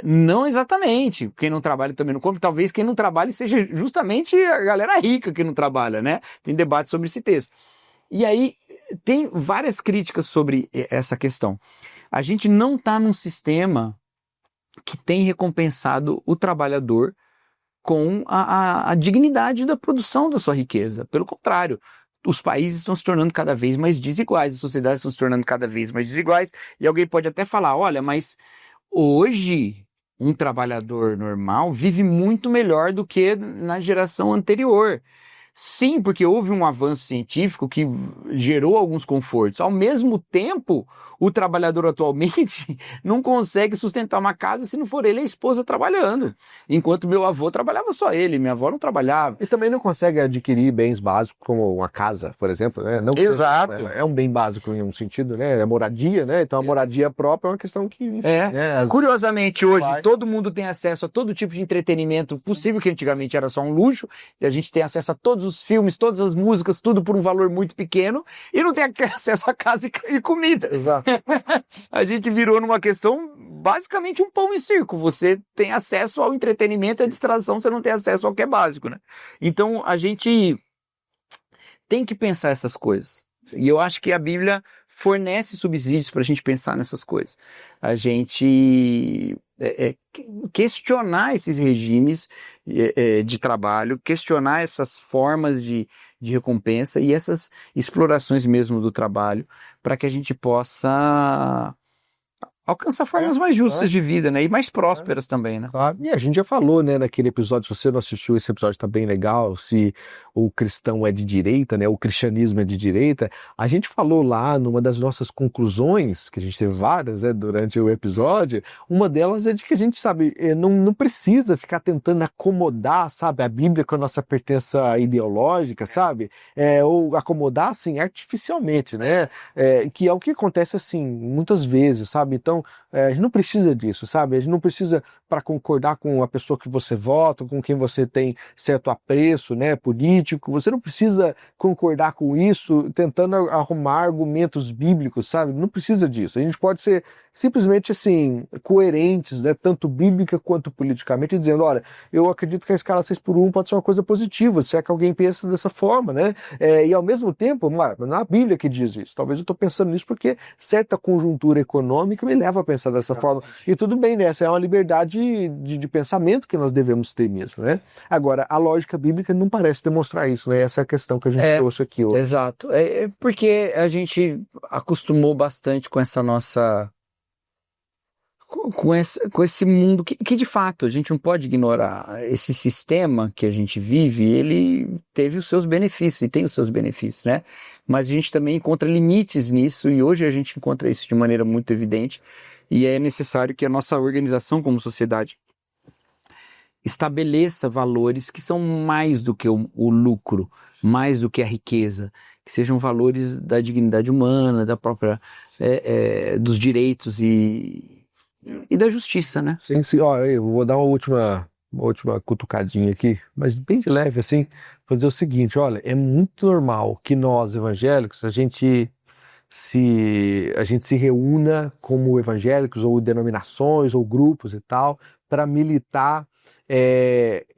Não exatamente. Quem não trabalha também não come. Talvez quem não trabalha seja justamente a galera rica que não trabalha, né? Tem debate sobre esse texto. E aí, tem várias críticas sobre essa questão. A gente não tá num sistema que tem recompensado o trabalhador com a dignidade da produção da sua riqueza. Pelo contrário, os países estão se tornando cada vez mais desiguais, as sociedades estão se tornando cada vez mais desiguais, e alguém pode até falar, olha, mas hoje um trabalhador normal vive muito melhor do que na geração anterior. Sim, porque houve um avanço científico que gerou alguns confortos. Ao mesmo tempo, o trabalhador atualmente não consegue sustentar uma casa se não for ele e a esposa trabalhando. Enquanto meu avô trabalhava só ele, minha avó não trabalhava. E também não consegue adquirir bens básicos como uma casa, por exemplo, né? Não que Exato. é um bem básico em um sentido, né? É moradia, né? Então a moradia própria é uma questão que... né? Curiosamente, hoje, Vai. todo mundo tem acesso a todo tipo de entretenimento possível, que antigamente era só um luxo, e a gente tem acesso a todos os filmes, todas as músicas, tudo por um valor muito pequeno, e não tem acesso a casa e comida. Exato. A gente virou numa questão, basicamente um pão e circo. Você tem acesso ao entretenimento e à distração, você não tem acesso ao que é básico, né? Então, a gente tem que pensar essas coisas. E eu acho que a Bíblia fornece subsídios para a gente pensar nessas coisas. A gente questionar esses regimes de trabalho, questionar essas formas de recompensa e essas explorações mesmo do trabalho, para que a gente possa alcançar formas mais justas de vida, né? E mais prósperas também, né? Claro. E a gente já falou, né, naquele episódio, se você não assistiu, esse episódio tá bem legal, se o cristão é de direita, né, o cristianismo é de direita, a gente falou lá numa das nossas conclusões, que a gente teve várias, né, durante o episódio, uma delas é de que a gente, sabe, não precisa ficar tentando acomodar, sabe, a Bíblia com a nossa pertença ideológica, sabe, ou acomodar, assim, artificialmente, né, que é o que acontece, assim, muitas vezes, sabe, então, a gente não precisa disso, sabe, a gente não precisa para concordar com a pessoa que você vota, com quem você tem certo apreço, né, político, você não precisa concordar com isso tentando arrumar argumentos bíblicos, sabe? Não precisa disso. A gente pode ser simplesmente assim, coerentes, né, tanto bíblica quanto politicamente, dizendo, olha, eu acredito que a escala 6x1 pode ser uma coisa positiva, se é que alguém pensa dessa forma, né? E ao mesmo tempo, não é a Bíblia que diz isso. Talvez eu estou pensando nisso porque certa conjuntura econômica me leva a pensar dessa forma. E tudo bem, né? Essa é uma liberdade de pensamento que nós devemos ter mesmo, né? Agora, a lógica bíblica não parece demonstrar isso, né? Essa é a questão que a gente trouxe aqui hoje. Exato. Porque a gente acostumou bastante com essa nossa... Com esse mundo que de fato a gente não pode ignorar. Esse sistema que a gente vive, ele teve os seus benefícios e tem os seus benefícios, né? Mas a gente também encontra limites nisso e hoje a gente encontra isso de maneira muito evidente e é necessário que a nossa organização como sociedade estabeleça valores que são mais do que o lucro, mais do que a riqueza, que sejam valores da dignidade humana, da própria dos direitos e da justiça, né? Sim. Ó, eu vou dar uma última cutucadinha aqui, mas bem de leve assim, para dizer o seguinte, olha, é muito normal que nós evangélicos, a gente se reúna como evangélicos ou denominações ou grupos e tal, para militar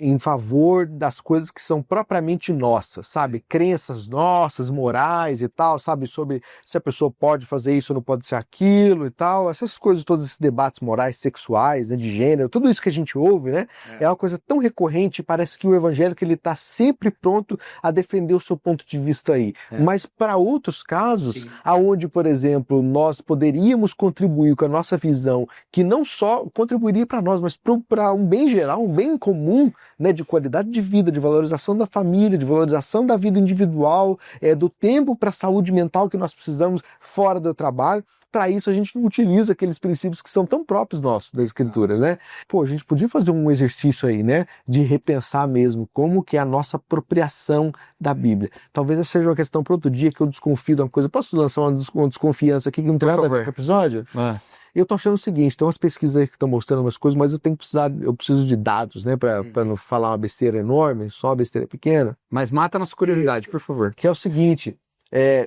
em favor das coisas que são propriamente nossas, sabe? Crenças nossas, morais e tal, sabe? Sobre se a pessoa pode fazer isso ou não pode ser aquilo e tal, essas coisas, todos esses debates morais, sexuais, né, de gênero, tudo isso que a gente ouve, né? É uma coisa tão recorrente, parece que o evangélico ele está sempre pronto a defender o seu ponto de vista aí. Mas para outros casos, aonde, por exemplo, nós poderíamos contribuir com a nossa visão, que não só contribuiria para nós, mas para um bem geral, um bem comum, né, de qualidade de vida, de valorização da família, de valorização da vida individual, do tempo para a saúde mental que nós precisamos fora do trabalho. Para isso a gente não utiliza aqueles princípios que são tão próprios nossos da Escritura, né? Pô, a gente podia fazer um exercício aí, né, de repensar mesmo como que é a nossa apropriação da Bíblia. Talvez essa seja uma questão para outro dia que eu desconfio de uma coisa. Posso lançar uma desconfiança aqui que não tem nada a ver com o episódio? Eu tô achando o seguinte, tem umas pesquisas aí que estão mostrando umas coisas, mas eu preciso de dados, né, para não falar uma besteira enorme, só uma besteira pequena. Mas mata a nossa curiosidade, por favor. Que é o seguinte,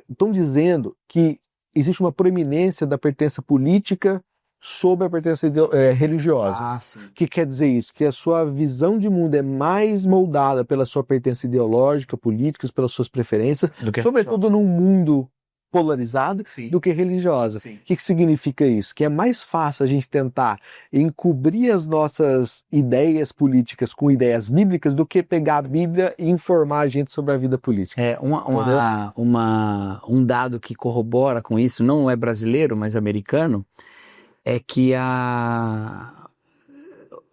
estão dizendo que existe uma proeminência da pertença política sobre a pertença religiosa. Que quer dizer isso? Que a sua visão de mundo é mais moldada pela sua pertença ideológica, política, pelas suas preferências, sobretudo num mundo polarizada Sim. do que religiosa. Sim. O que significa isso? Que é mais fácil a gente tentar encobrir as nossas ideias políticas com ideias bíblicas do que pegar a Bíblia e informar a gente sobre a vida política. Um dado que corrobora com isso, não é brasileiro, mas americano, é que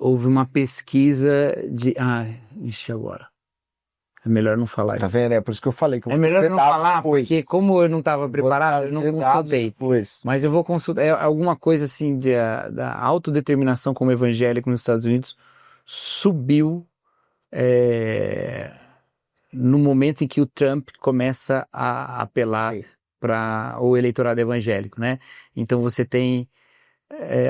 houve uma pesquisa de... agora. É melhor não falar Tá isso. vendo? É por isso que eu falei que eu É vou melhor trazer não dados falar, depois. porque como eu não estava preparado, eu não Vou trazer dados consultei. depois. Mas eu vou consultar. É alguma coisa assim da autodeterminação como evangélico nos Estados Unidos subiu no momento em que o Trump começa a apelar para o eleitorado evangélico, né? Então você tem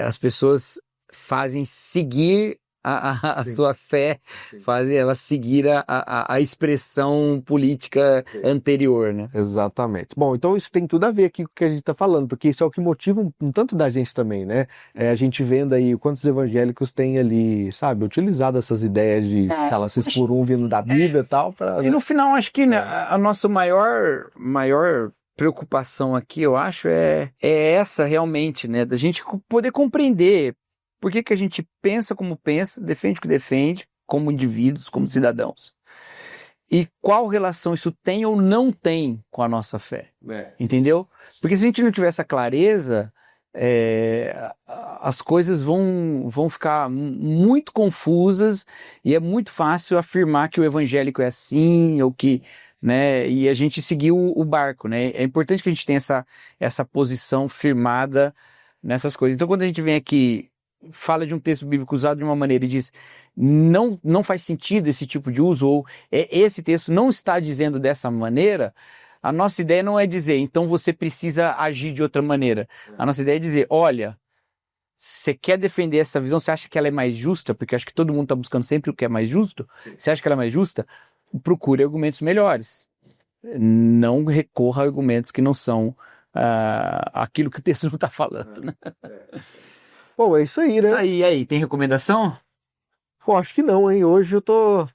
as pessoas fazem seguir a sua fé, fazem ela seguir a expressão política anterior, né? Exatamente. Bom, então isso tem tudo a ver aqui com o que a gente está falando, porque isso é o que motiva um tanto da gente também, né? A gente vendo aí quantos evangélicos têm ali, sabe, utilizado essas ideias de escala 6 por 1 vindo da Bíblia e tal. E no final, acho que a nossa maior preocupação aqui, eu acho, é essa realmente, né? Da gente poder compreender por que a gente pensa como pensa, defende o que defende, como indivíduos, como cidadãos. E qual relação isso tem ou não tem com a nossa fé. Entendeu? Porque se a gente não tiver essa clareza, as coisas vão ficar muito confusas e é muito fácil afirmar que o evangélico é assim, ou que... né, e a gente seguir o barco, né? É importante que a gente tenha essa posição firmada nessas coisas. Então, quando a gente vem aqui, fala de um texto bíblico usado de uma maneira e diz não faz sentido esse tipo de uso, ou esse texto não está dizendo dessa maneira, a nossa ideia não é dizer, então você precisa agir de outra maneira. A nossa ideia é dizer, olha, você quer defender essa visão, você acha que ela é mais justa, porque acho que todo mundo está buscando sempre o que é mais justo, você acha que ela é mais justa? Procure argumentos melhores. Não recorra a argumentos que não são aquilo que o texto não está falando. Né? Pô, é isso aí, né? Isso aí, e aí, tem recomendação? Pô, acho que não, hein? Hoje eu tô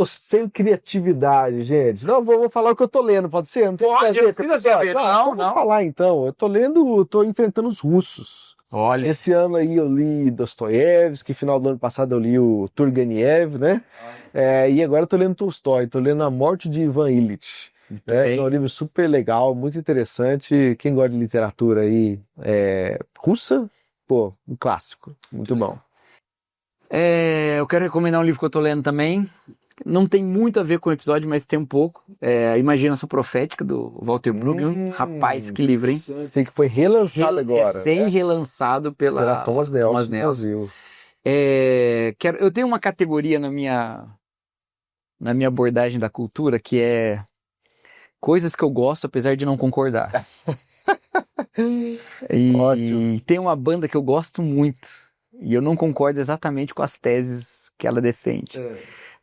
sem criatividade, gente. Não, vou falar o que eu tô lendo, pode ser? Não tem nada a ver com precisa isso. ver. Então vou falar então. Eu tô enfrentando os russos. Olha. Esse ano aí eu li Dostoiévski, final do ano passado eu li o Turgenev, né? E agora eu tô lendo Tolstói, tô lendo A Morte de Ivan Ilitch. É um livro super legal, muito interessante. Quem gosta de literatura aí russa, pô, um clássico, muito bom. Eu quero recomendar um livro que eu tô lendo também. Não tem muito a ver com o episódio, mas tem um pouco. A Imaginação Profética, do Walter Bruegel. Rapaz, que livro, hein? Sei que foi relançado agora. Relançado pela Thomas Nelson. Brasil. Eu tenho uma categoria na minha abordagem da cultura que é coisas que eu gosto, apesar de não concordar. E tem uma banda que eu gosto muito, e eu não concordo exatamente com as teses que ela defende.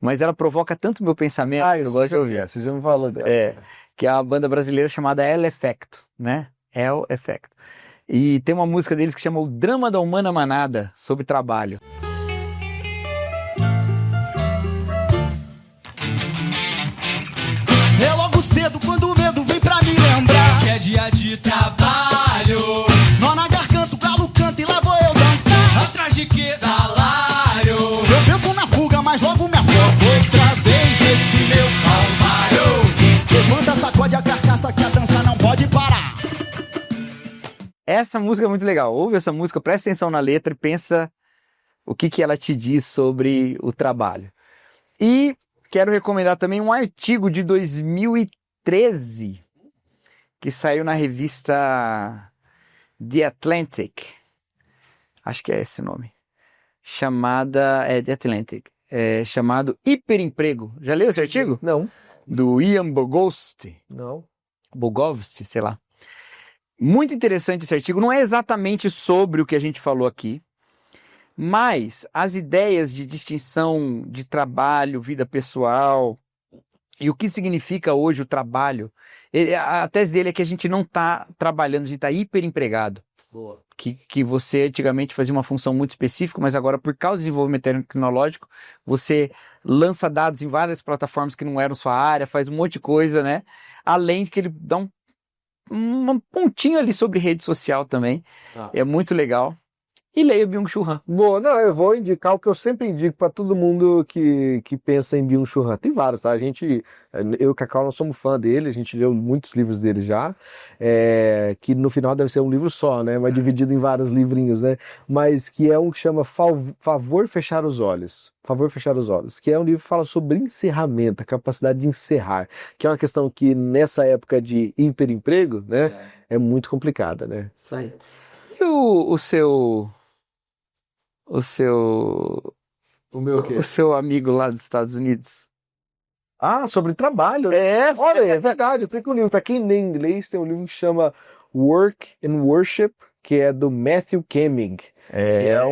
Mas ela provoca tanto meu pensamento que eu gosto de ouvir. Você já me falou dela. Que é uma banda brasileira chamada El Efecto, né? El Efecto. E tem uma música deles que chama O Drama da Humana Manada, sobre trabalho. É logo cedo quando o medo vem pra me lembrar que é dia de trabalho. Nó na garganta, o galo canta e lá vou eu dançar. Atrás de que? Salário. Eu penso na fuga, mas logo me afogo outra vez nesse meu calvário. Levanta, sacode a carcaça que a dança não pode parar. Essa música é muito legal. Ouve essa música, presta atenção na letra e pensa o que ela te diz sobre o trabalho. E quero recomendar também um artigo de 2013 que saiu na revista The Atlantic. Acho que é esse o nome. The Atlantic. Chamado Hiperemprego. Já leu esse artigo? Não. Do Ian Bogost. Não. Bogost, sei lá. Muito interessante esse artigo. Não é exatamente sobre o que a gente falou aqui, mas as ideias de distinção de trabalho, vida pessoal e o que significa hoje o trabalho. A tese dele é que a gente não está trabalhando, a gente está hiperempregado. Boa. Que você antigamente fazia uma função muito específica, mas agora, por causa do desenvolvimento tecnológico, você lança dados em várias plataformas que não eram sua área, faz um monte de coisa, né? Além de que ele dá um pontinho ali sobre rede social também. Ah. É muito legal. E leia o Byung-Chul Han. Boa, não, eu vou indicar o que eu sempre indico para todo mundo que pensa em Byung-Chul Han. Tem vários, tá? Eu e o Cacau, nós somos fã dele, a gente leu muitos livros dele já, que no final deve ser um livro só, né? Mas dividido em vários livrinhos, né? Mas que é um que chama Favor Fechar os Olhos. Favor Fechar os Olhos, que é um livro que fala sobre encerramento, a capacidade de encerrar, que é uma questão que nessa época de hiperemprego, né? É muito complicada, né? Isso aí. E o seu O meu quê? o seu amigo lá dos Estados Unidos? Ah, sobre trabalho, né? Olha, é verdade, eu tenho um livro. Para quem lê inglês, tem um livro que chama Work and Worship, que é do Matthew Kemming, que é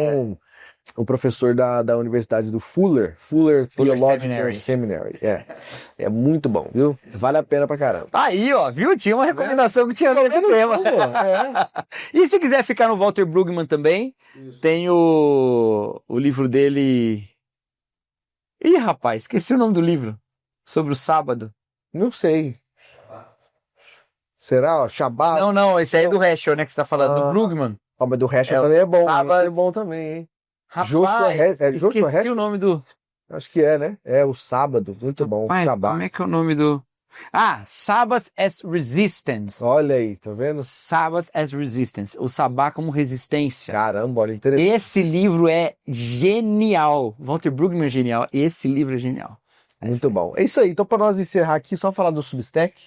um professor da Universidade do Fuller Theological Seminary. É muito bom, viu? Vale a pena pra caramba. Aí, ó, viu? Tinha uma recomendação que tinha nesse tema. E se quiser ficar no Walter Brueggemann também, tem o livro dele... Ih, rapaz, esqueci o nome do livro. Sobre o sábado. Não sei. Será? Shabbat? Não, esse aí é do Heschel, né, que você tá falando, do Brueggemann. Mas do Heschel também é bom. Sábado. É bom também, hein? Rapaz, Joshua esqueci Heschel? o nome do... Acho que é, né? É o sábado. Muito bom. Rapaz, Shabbat. como é que é o nome do... Sabbath as Resistance. Olha aí, tá vendo? Sabbath as Resistance. O sabá como resistência. Caramba, olha, interessante. Esse livro é genial. Walter Brueggemann é genial. Esse livro é genial. Muito bom. É isso aí. Então, para nós encerrar aqui, só falar do Substack.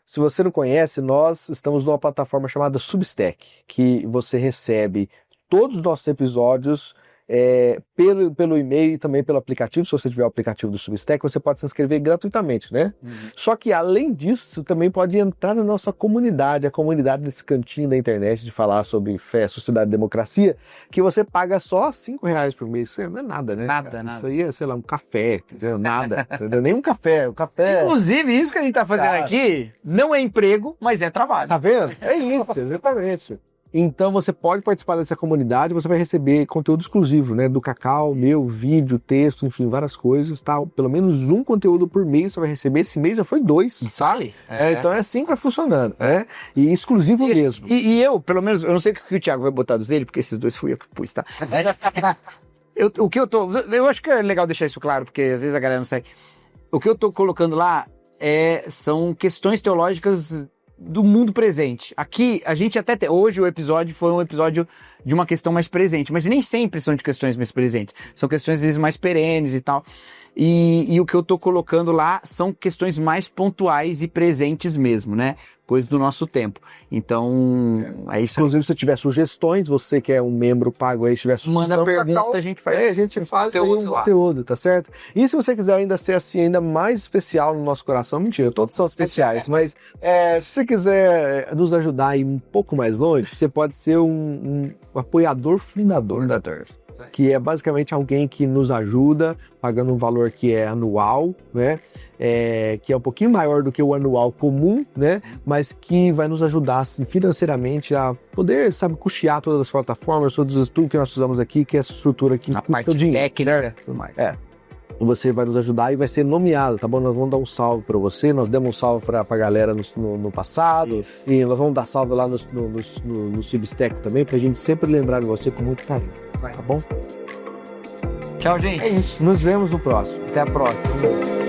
Se você não conhece, nós estamos numa plataforma chamada Substack, que você recebe todos os nossos episódios pelo e-mail e também pelo aplicativo. Se você tiver o aplicativo do Substack, você pode se inscrever gratuitamente, né? Só que, além disso, você também pode entrar na nossa comunidade, a comunidade desse cantinho da internet de falar sobre fé, sociedade e democracia, que você paga só R$5 por mês. Isso não é nada, né? Nada. Isso aí é, sei lá, um café, entendeu? Nada, entendeu? Nem um café. O café... Inclusive, isso que a gente tá fazendo aqui não é emprego, mas é trabalho. Tá vendo? É isso, exatamente. Então você pode participar dessa comunidade, você vai receber conteúdo exclusivo, né? Do Cacau, meu, vídeo, texto, enfim, várias coisas, tá? Pelo menos um conteúdo por mês você vai receber. Esse mês já foi 2, sabe? Então é assim que vai funcionando, né? E exclusivo mesmo. E eu, pelo menos, eu não sei o que o Thiago vai botar dos dele, porque esses dois fui eu que pus, tá? Eu acho que é legal deixar isso claro, porque às vezes a galera não segue. O que eu tô colocando lá são questões teológicas do mundo presente. Aqui, a gente até hoje o episódio foi um episódio de uma questão mais presente, mas nem sempre são de questões mais presentes. São questões, às vezes, mais perenes e tal. E o que eu tô colocando lá são questões mais pontuais e presentes mesmo, né? Coisas do nosso tempo. Então, é isso. Inclusive, se tiver sugestões, você que é um membro pago aí, tiver sugestão, manda pergunta, a gente faz. A gente faz conteúdo, tá certo? E se você quiser ainda ser assim, ainda mais especial no nosso coração, mentira, todos são especiais, mas se você quiser nos ajudar a ir um pouco mais longe, você pode ser um apoiador fundador. Que é basicamente alguém que nos ajuda, pagando um valor que é anual, né? Que é um pouquinho maior do que o anual comum, né? Mas que vai nos ajudar assim, financeiramente a poder, sabe, custear todas as plataformas, tudo que nós precisamos aqui, que é essa estrutura aqui. A parte técnica. Tudo mais. Você vai nos ajudar e vai ser nomeado, tá bom? Nós vamos dar um salve para você, nós demos um salve pra galera no passado. Isso. E nós vamos dar salve lá no Substack também, pra gente sempre lembrar de você com muito carinho, tá bom? Tchau, gente. É isso, nos vemos no próximo. Até a próxima.